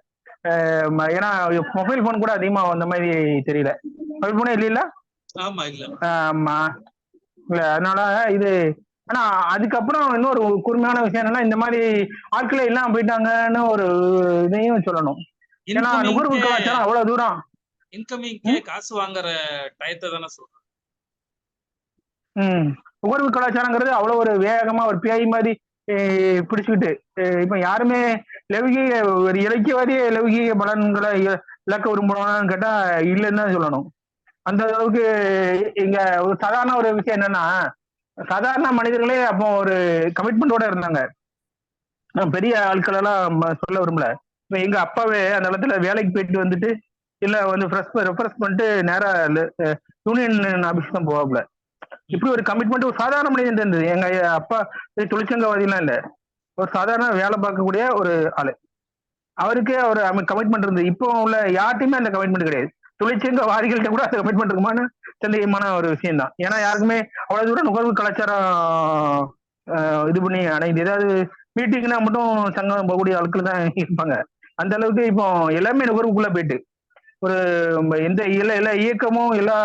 ஏன்னா மொபைல் போன் கூட அதிகமா அந்த மாதிரி தெரியல. மொபைல் போனே இல்ல. ஆமா இல்ல. இல்ல அதனால இது. ஆனா அதுக்கப்புறம் இன்னொரு கூர்மையான விஷயம் என்னன்னா இந்த மாதிரி ஆட்களே எல்லாம் போயிட்டாங்கன்னு ஒரு இதையும் சொல்லணும். ஏன்னா நுகர்வு கலாச்சாரம் அவ்வளவு தூரம் இன்கமிங்கே காசு வாங்குற டயத்தை தானே சொல்றேன். நுகர்வு கலாச்சாரங்கிறது அவ்வளவு ஒரு வேகமா ஒரு பேய் மாதிரி பிடிச்சுக்கிட்டு இப்ப யாருமே லௌகிக ஒரு இலக்கியவாதிய லௌகிக பலன்களை இழக்க விரும்புறான்னு கேட்டா இல்லைன்னு தான் சொல்லணும். அந்த அளவுக்கு இங்க ஒரு சாதாரண ஒரு விஷயம் என்னன்னா சாதாரண மனிதர்களே அப்போ ஒரு கமிட்மெண்டோட இருந்தாங்க. பெரிய ஆட்கள் எல்லாம் சொல்ல விரும்பல. இப்ப எங்க அப்பாவே அந்த இடத்துல வேலைக்கு போயிட்டு வந்துட்டு இல்ல வந்து ரெஃப்ரெஷ் பண்ணிட்டு நேரா யூனியன் ஆபீஸ் தான் போவாப்ல. இப்படி ஒரு கமிட்மெண்ட் ஒரு சாதாரண மனிதன் இருந்தது. எங்க அப்பா தொழிற்சங்கவாதிலாம் இல்ல, ஒரு சாதாரண வேலை பார்க்கக்கூடிய ஒரு ஆளு. அவருக்கு ஒரு கமிட்மெண்ட் இருந்தது. இப்போ உள்ள யார்ட்டையுமே அந்த கமிட்மெண்ட் கிடையாது. தொழிற்சங்கவாதிகள்கிட்ட கூட அந்த கமிட்மெண்ட் இருக்குமான சந்தேகமான ஒரு விஷயம் தான். ஏன்னா யாருக்குமே அவ்வளவு தூரம் நுகர்வு கலாச்சாரம் இது பண்ணி அடைந்து ஏதாவது மீட்டிங்னா மட்டும் சங்கம் போகக்கூடிய ஆட்கள் தான் இருப்பாங்க. அந்த அளவுக்கு இப்போ எல்லாமே நுகர்வுக்குள்ள போயிட்டு ஒரு எந்த எல்லா இயக்கமும் எல்லா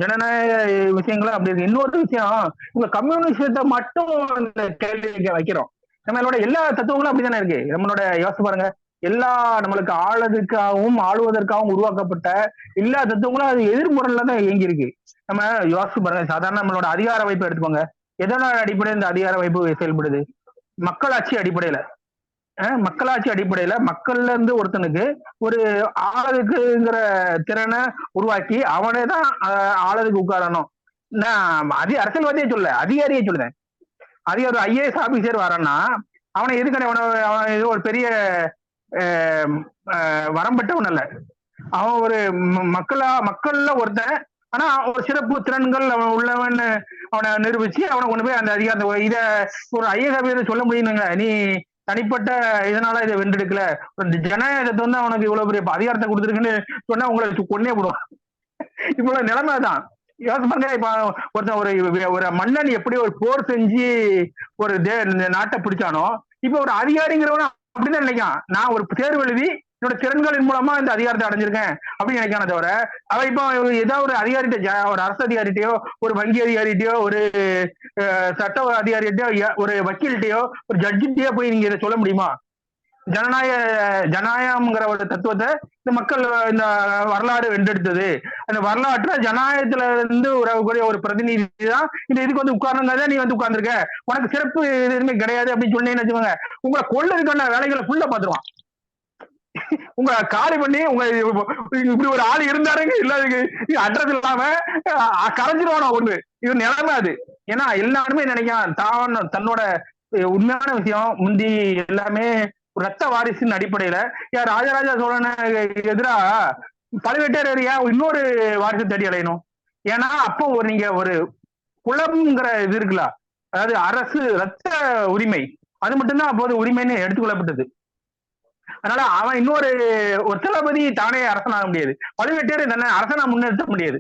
ஜனநாயக விஷயங்களும் அப்படி இருக்கு. இன்னொரு விஷயம், உங்க கம்யூனிஸ்டத்தை மட்டும் இந்த கேள்வி வைக்கிறோம். நம்மளோட எல்லா தத்துவங்களும் அப்படித்தானே இருக்கு. நம்மளோட யோசிச்சு பாருங்க, எல்லா நம்மளுக்கு ஆளுவதற்காகவும் ஆளுவதற்காகவும் உருவாக்கப்பட்ட எல்லா தத்துவங்களும் அது எதிர்முறையில தான் இயங்கி இருக்கு. நம்ம யோசிச்சு பாருங்க, சாதாரண நம்மளோட அதிகார வைப்பு எடுத்துக்கோங்க. எதனால அடிப்படையில் இந்த அதிகார வைப்பு செயல்படுது? மக்களாட்சி அடிப்படையில. மக்களாட்சி அடிப்படையில மக்கள்ல இருந்து ஒருத்தனுக்கு ஒரு ஆளுக்குங்கிற திறனை உருவாக்கி அவனே தான் ஆளுக்கு உட்காரணும். நான் அரசியல்வாதியே சொல்ல, அதிகாரியே சொல்லுறேன். அதிகாரி ஒரு IAS ஆபீசர் வரான்னா அவனை எதுக்கு அவன் ஏதோ ஒரு பெரிய வரம்பட்டவன் அல்ல. அவன் ஒரு மக்கள்ல ஒருத்தன். ஆனா ஒரு சிறப்பு திறன்கள் அவன் உள்ளவன் அவனை நிரூபிச்சு அவனை கொண்டு போய் அந்த அதிகாரத்தை இத ஒரு IAS ஆபீசர் சொல்ல முடியுங்க. நீ தனிப்பட்ட இதனால இதை வென்றெடுக்கல, ஜனநாயகத்தை வந்து அவனுக்கு இவ்வளவு பெரிய அதிகாரத்தை கொடுத்துருக்குன்னு சொன்னா உங்களை கொன்னே போடுவான். இவ்வளவு நிலைமை தான். யோசனை பண்ண, இப்ப ஒருத்தன் ஒரு மன்னன் எப்படி ஒரு போர் செஞ்சு ஒரு நாட்டை பிடிச்சானோ, இப்ப ஒரு அதிகாரிங்கிறவன அப்படிதான் நினைக்கான். நான் ஒரு தேர்வு எழுதி என்னோட திறன்களின் மூலமா இந்த அதிகாரத்தை அடைஞ்சிருக்கேன் அப்படின்னு நினைக்கான தவிர, அவன் இப்போ ஏதாவது ஒரு அதிகாரிட்ட, ஒரு அரசு அதிகாரிட்டையோ ஒரு வங்கி அதிகாரிட்டையோ ஒரு சட்ட அதிகாரிட்டையோ ஒரு வக்கீல்கிட்டையோ ஒரு ஜட்ஜிட்டையோ போய் நீங்க இதை சொல்ல முடியுமா? ஜனநாயகம்ங்கிற ஒரு தத்துவத்தை இந்த மக்கள் இந்த வரலாறு வென்றெடுத்தது. அந்த வரலாற்று ஜனநாயகத்துல இருந்து ஒரு பிரதிநிதி தான் இந்த இதுக்கு வந்து உட்கார்ந்தாதான் நீ வந்து உட்கார்ந்துருக்க, உனக்கு சிறப்பு எதுவுமே கிடையாது அப்படின்னு சொன்னீங்கன்னு வச்சுக்கோங்க, உங்களை கொள்ளதுக்கான வேலைகளை ஃபுல்லா பாத்துருவான். உங்க காலி பண்ணி உங்க இப்படி ஒரு ஆள் இருந்தாருங்க இல்லாத அட்ரஸ் இல்லாம கரைஞ்சிருவானோ ஒண்ணு. இது நிலைமை அது. ஏன்னா எல்லாருமே நினைக்கான் தன்னோட உண்மையான விஷயம் முந்தி எல்லாமே ரத்த வாரிசின் அடிப்படையில ராஜராஜ சோழன எதிரா பழுவேட்டரையர் இன்னொரு வாரிசு தேடி அலையணும். ஏன்னா அப்போ நீங்க ஒரு குலம்ங்கிற இது இருக்குல்ல, அதாவது அரசு ரத்த உரிமை, அது மட்டும்தான் அப்போது உரிமைன்னு எடுத்துக்கொள்ளப்பட்டது. அதனால அவன் இன்னொரு ஒரு தளபதி தானே அரசனாக முடியாது, பழுவேட்டரையர் தானே அரசனா முன்னெடுத்த முடியாது.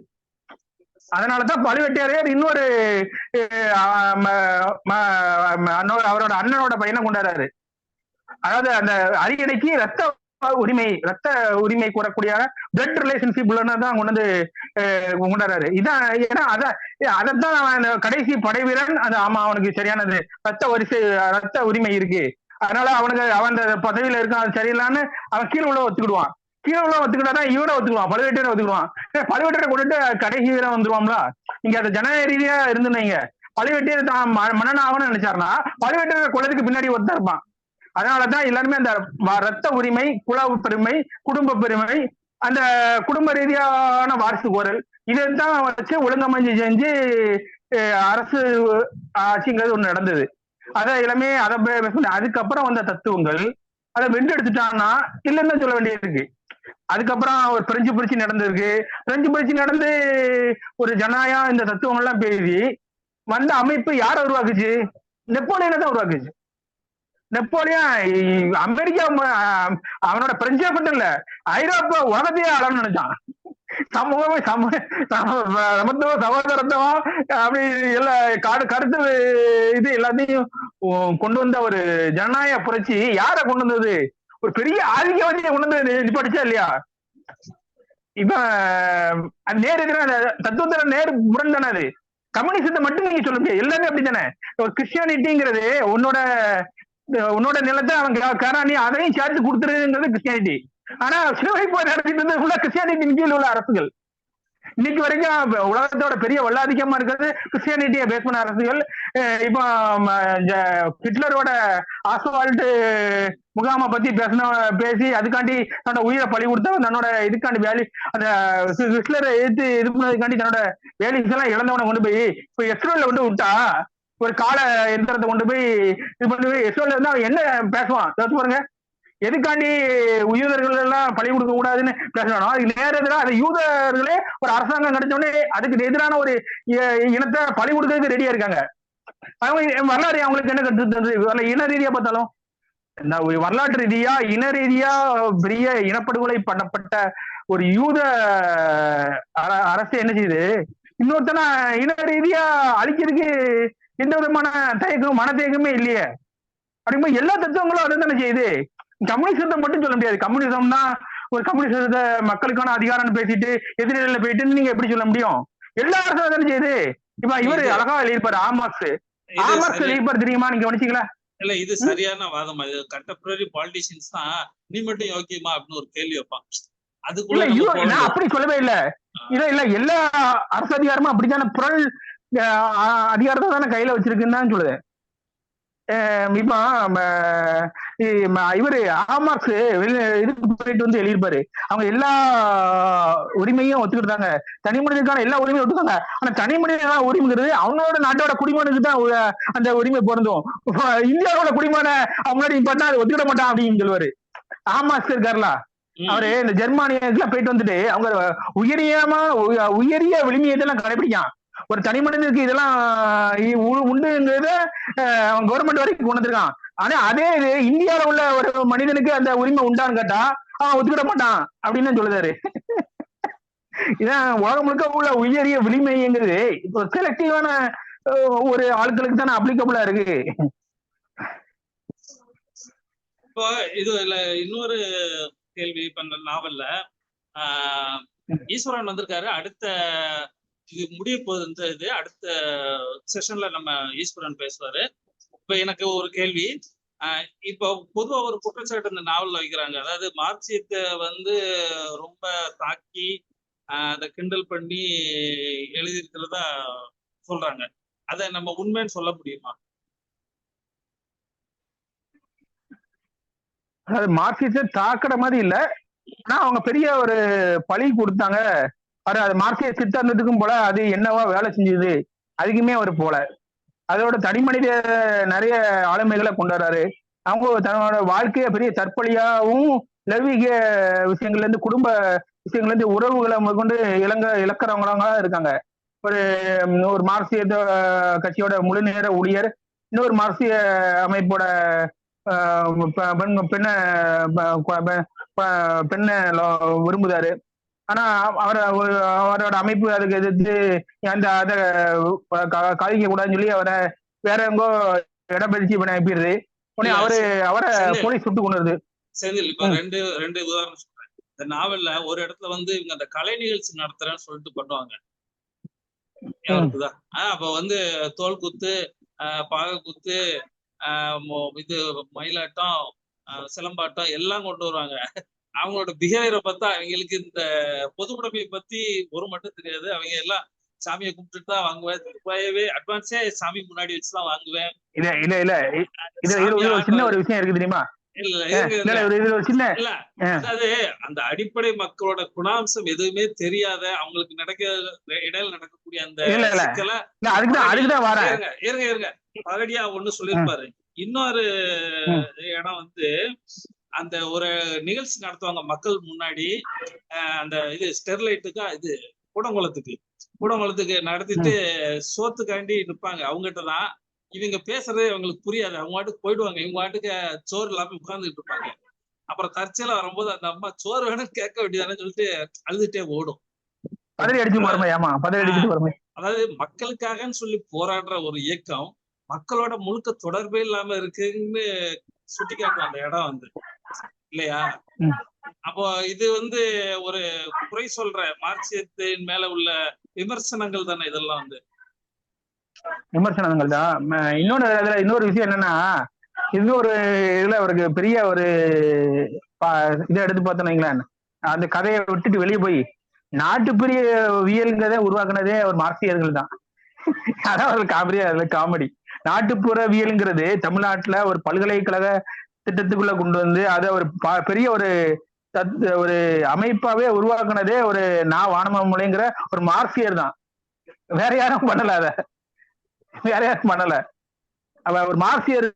அதனாலதான் பழுவேட்டரையர் இன்னொரு அவரோட அண்ணனோட பையனை கொண்டாடுறாரு. அதாவது அந்த அரியணைக்கு ரத்த உரிமை கூறக்கூடிய பிளட் ரிலேஷன்ஷிப் தான் கொண்டு வந்து கொண்டாடுறாரு. இதான் ஏன்னா அதைத்தான் அவன் கடைசி படை வீரன். அது ஆமா, அவனுக்கு சரியானது ரத்த உரிமை இருக்கு, அதனால அவன் பதவியில இருக்கான், அது சரியில்லான்னு அவன் கீழே உள்ள ஒத்துக்கிடுவான். கீழே உள்ள ஒத்துக்கிட்டாதான் இவனை ஒத்துக்குவான், பழுவேட்டரை ஒத்துக்குவான். பழுவேட்டரை கொண்டுட்டு கடைசி வீரன் வந்துருவாங்களா? நீங்க அது ஜனநாயக ரீதியா இருந்துனீங்க. பழுவேட்டையர் தான் மன்னனாகணும்னு நினைச்சாருன்னா பழுவேட்டரை கொள்ளதுக்கு பின்னாடி ஒருத்தர் இருப்பான். அதனாலதான் எல்லாருமே அந்த ரத்த உரிமை, குல பெருமை, குடும்ப பெருமை, அந்த குடும்ப ரீதியான வாரிசு கோரல், இதைத்தான் வச்சு ஒழுங்கமைஞ்சு செஞ்சு அரசு ஆட்சிங்கிறது ஒண்ணு நடந்தது. அதை எல்லாமே அதுக்கப்புறம் வந்த தத்துவங்கள் அதை வென்றெடுத்துட்டான்னா இல்லைன்னு சொல்ல வேண்டியது இருக்கு. அதுக்கப்புறம் ஒரு பிரெஞ்சு புரட்சி நடந்திருக்கு. பிரெஞ்சு புரட்சி நடந்து ஒரு ஜனநாயகம் இந்த தத்துவங்கள்லாம் பேசி வந்த அமைப்பு யாரை உருவாக்குச்சு? நெப்போலியனை தான் உருவாக்குச்சு. நெப்போலியன் அமெரிக்கா அவனோட பிரெஞ்சே மட்டும் இல்ல, ஐரோப்பா உலகத்தையே ஆளணும்னு நினைச்சான். சமூகமே சமத்துவம் சகோதரத்துவம் அப்படி எல்லா கருத்து இது எல்லாத்தையும் கொண்டு வந்த ஒரு ஜனநாயக புரட்சி யார கொண்டு வந்தது? ஒரு பெரிய ஆதிக்கவாதியை கொண்டு வந்து நிப்பாடிச்சா இல்லையா? இப்ப நேரு தத்துவத்துல நேரு முரண் தானே. அது கம்யூனிசத்தை மட்டும் நீங்க சொல்ல முடியாது, எல்லாமே அப்படித்தானே. ஒரு கிறிஸ்டியானிட்டிங்கிறது உன்னோட நிலத்தை அவன் காரணி அதையும் சேர்த்து கொடுத்துருங்கிறது கிறிஸ்டியானிட்டி. ஆனா சிலுவை போய் நடத்திட்டு இருந்தது கிறிஸ்டியானிட்டியின் கீழ் உள்ள அரசுகள். இன்னைக்கு வரைக்கும் உலகத்தோட பெரிய வல்லாதிக்கமா இருக்கிறது கிறிஸ்டியானிட்டியை பேஸ் பண்ண அரசுகள். இப்போ ஹிட்லரோட ஆஸ்வால்ட் முகாமை பத்தி பேசி அதுக்காண்டி தன்னோட உயிரை பழி கொடுத்தவன், தன்னோட இதுக்காண்டி வேலி அந்த ஹிட்லரை எதிர்த்து இது பண்ணதுக்காண்டி தன்னோட வேலிஸ் எல்லாம் இழந்தவனை கொண்டு போய் இப்ப எஸ்ரோல கொண்டு விட்டா, ஒரு கால எந்திரத்தை கொண்டு போய் இது பண்ணி எஸ்ரோல இருந்தா அவன் என்ன பேசுவான் பாருங்க. எதுக்காண்டி யூதர்கள் எல்லாம் பழி கொடுக்க கூடாதுன்னு பேசணும். அதுக்கு நேரத்துல அந்த யூதர்களே ஒரு அரசாங்கம் கிடைச்சோடனே அதுக்கு எதிரான ஒரு இனத்தை பழி கொடுக்கறதுக்கு ரெடியா இருக்காங்க. அவங்க வரலாறு அவங்களுக்கு என்ன கருத்து தந்தது? இன ரீதியா பார்த்தாலும் வரலாற்று ரீதியா இன ரீதியா பெரிய இனப்படுகொலை பண்ணப்பட்ட ஒரு யூத அரசு என்ன செய்யுது, இன்னொருத்தன இன ரீதியா அழிக்கிறதுக்கு எந்த விதமான தயக்கம் மனத்தயக்கமே இல்லையே. அப்படிங்கும்போது எல்லா தத்துவங்களும் அதை தானே செய்யுது. கம்யூனிசத்தை மட்டும் சொல்ல முடியாது. கம்யூனிசம்னா ஒரு கம்யூனிசத்தை மக்களுக்கான அதிகாரம்னு பேசிட்டு எதிரில போயிட்டு நீங்க எப்படி சொல்ல முடியும்? எல்லா அரசும் தானே செய்யுது. இப்ப இவரு அழகா எழுதியிருப்பாரு ஆமார்க்ஸ் எழுதியிருப்பாரு, தெரியுமா? நீங்க கவனிச்சீங்களா? இல்ல, இது சரியான வாதம். இது கண்டெம்பரரி பாலிட்டிஷியன்ஸ் தான் நீ மட்டும் யோக்கியமா அப்படின்னு ஒரு கேள்வி வைப்பான். அதுக்குள்ள நான் அப்படி சொல்லவே இல்ல. இல்ல எல்லா அரசு அதிகாரமும் அப்படித்தானே புரள் அதிகாரத்தை தானே கையில வச்சிருக்குன்னு தான் சொல்லுது. இப்ப இவரு ஆமார்க்ஸ் இதுக்கு போயிட்டு வந்து எழுதியிருப்பாரு. அவங்க எல்லா உரிமையும் ஒத்துக்கிட்டாங்க, தனி மனிதனுக்கான எல்லா உரிமையும் ஒத்துக்காங்க. ஆனா தனி மனிதனான உரிமைங்கிறது அவங்களோட நாட்டோட குடிமகனுக்கு தான் அந்த உரிமை பொருந்தும். இந்தியாவோட குடிமகன முன்னாடி பார்த்தா அதை ஒத்துக்கிட மாட்டான் அப்படின்னு சொல்லுவாரு. ஆமார்க்ஸ் இருக்காருல, அவரு இந்த ஜெர்மானியெல்லாம் போயிட்டு வந்துட்டு அவங்க உயரிய விளிமியத்தெல்லாம் கடைபிடிக்கான். ஒரு தனி மனிதனுக்கு இதெல்லாம் உண்டுங்கிறத அவன் கவர்மெண்ட் வரைக்கும் கொண்டு வந்திருக்கான். ஆனா அதே இது இந்தியாவில உள்ள ஒரு மனிதனுக்கு அந்த உரிமை உண்டான்னு கேட்டா அவன் ஒத்துக்கிட மாட்டான் அப்படின்னு சொல்லுதாரு. இதான் உலகம் முழுக்க உள்ள உயரிய விளிமைங்கிறது இப்போ செலக்டிவான ஒரு ஆட்களுக்கு தானே அப்ளிகபிளா இருக்கு. இப்போ இது இன்னொரு கேள்வி பண்ண நாவல்ல ஈஸ்வரன் வந்திருக்காரு. அடுத்த இது முடிய போகுது. இது அடுத்த செஷன்ல நம்ம ஈஸ்வரன் பேசுவாரு. இப்ப எனக்கு ஒரு கேள்வி. இப்போ பொதுவா ஒரு குற்றச்சாட்டு இந்த நாவல்ல வைக்கிறாங்க. அதாவது மார்க்சியத்தை ரொம்ப தாக்கி அதை கிண்டல் பண்ணி எழுதியிருக்கிறதா சொல்றாங்க. அதை நம்ம உண்மைன்னு சொல்ல முடியுமா? அது மார்க்சியத்தை தாக்குற மாதிரி இல்ல, ஆனா அவங்க பெரிய ஒரு பழி கொடுத்தாங்க. அது மார்க்சிய சித்தாந்தத்துக்கும் போல அது என்னவா வேலை செஞ்சது அதுக்குமே அவர் போல. அதோட தனி மனித நிறைய ஆளுமைகளை கொண்டாடுறாரு. அவங்க தன்னோட வாழ்க்கைய பெரிய தற்பலியாவும் லௌகிக விஷயங்கள்ல இருந்து குடும்ப விஷயங்கள்ல இருந்து உறவுகளை கொண்டு இழக்கிறவங்களா இருக்காங்க. ஒரு மார்க்சிய கட்சியோட முழு நேர ஊழியர் இன்னொரு மார்க்சிய அமைப்போட பெண்ணை விரும்புதாரு. ஆனா அவரோட அமைப்பு அதுக்கு எதிர்த்து அதை காதிக்க கூடாதுன்னு சொல்லி அவரை வேற எங்கோ இடப்பெயர்ச்சி பண்ண அனுப்பிடுது. உடனே அவரை போலீஸ் சுட்டு கொண்டு வருது. செந்தில், இப்ப ரெண்டு உதாரணம் சொல்றேன். இந்த நாவல்ல ஒரு இடத்துல இவங்க அந்த கலை நிகழ்ச்சி நடத்துறேன்னு சொல்லிட்டு பண்ணுவாங்க. அப்ப தோல் குத்து, பாக குத்து, இது மயிலாட்டம், சிலம்பாட்டம் எல்லாம் கொண்டு வருவாங்க. அவங்களோட பிஹேவியரை பார்த்தா அவங்களுக்கு இந்த பொதுவுடைமையை பத்தி ஒரு மட்டும் தெரியாது. அவங்க எல்லாம் சாமியை கும்பிட்டுட்டு தான் வாங்குவேன். அட்வான்ஸே சாமி முன்னாடி வச்சுதான் வாங்குவேன். சின்ன ஒரு விஷயம் இருக்கு தெரியுமா? அதாவது அந்த அடிப்படை மக்களோட குணாம்சம் எதுவுமே தெரியாத அவங்களுக்கு இடையில நடக்கக்கூடிய அந்த சிக்கலை இருங்க பகடியா ஒண்ணு சொல்லியிருப்பாரு. இன்னொரு இடம் அந்த ஒரு நிகழ்ச்சி நடத்துவாங்க மக்கள் முன்னாடி. அந்த இது ஸ்டெர்லைட்டுக்கா இது கூடங்குளத்துக்கு நடத்திட்டு சோத்துக்காண்டி நிற்பாங்க. அவங்ககிட்ட தான் இவங்க பேசுறதே அவங்களுக்கு புரியாது. அவங்க வாட்டுக்கு போயிடுவாங்க. இவங்க வாட்டுக்கு சோறு இல்லாம உட்கார்ந்துட்டு இருப்பாங்க. அப்புறம் தற்செயலா வரும்போது அந்த அம்மா சோறு வேணும் கேட்க வேண்டியதானு சொல்லிட்டு அழுதுட்டே ஓடும். அதாவது மக்களுக்காகன்னு சொல்லி போராடுற ஒரு இயக்கம் மக்களோட முழுக்க தொடர்பே இல்லாம இருக்குன்னு சுட்டி காட்டும் அந்த இடம் இல்லையா? அப்போ இது ஒரு குறை சொல்ற மார்க்சியத்தின் மேல உள்ள விமர்சனங்கள் தானே இதெல்லாம் விமர்சனங்கள் தான். இன்னொரு விஷயம் என்னன்னா, இன்னொரு இதுல அவருக்கு பெரிய ஒரு இதை எடுத்து பார்த்தோம். அந்த கதையை விட்டுட்டு வெளியே போய் நாட்டுப்பிரிய வியல்ங்கிறத உருவாக்குனதே ஒரு மார்க்சியர்கள் தான். அதான் ஒரு காமெடி. நாட்டுப்புறவியல்ங்கிறது தமிழ்நாட்டுல ஒரு பல்கலைக்கழக திட்டத்துக்குள்ள கொண்டு வந்து அதை ஒரு பெரிய ஒரு அமைப்பாவே உருவாக்குனதே ஒரு வானமாமலைங்கிற ஒரு மார்க்சியர் தான். வேற யாரும் பண்ணல. அவ ஒரு மார்க்சியர்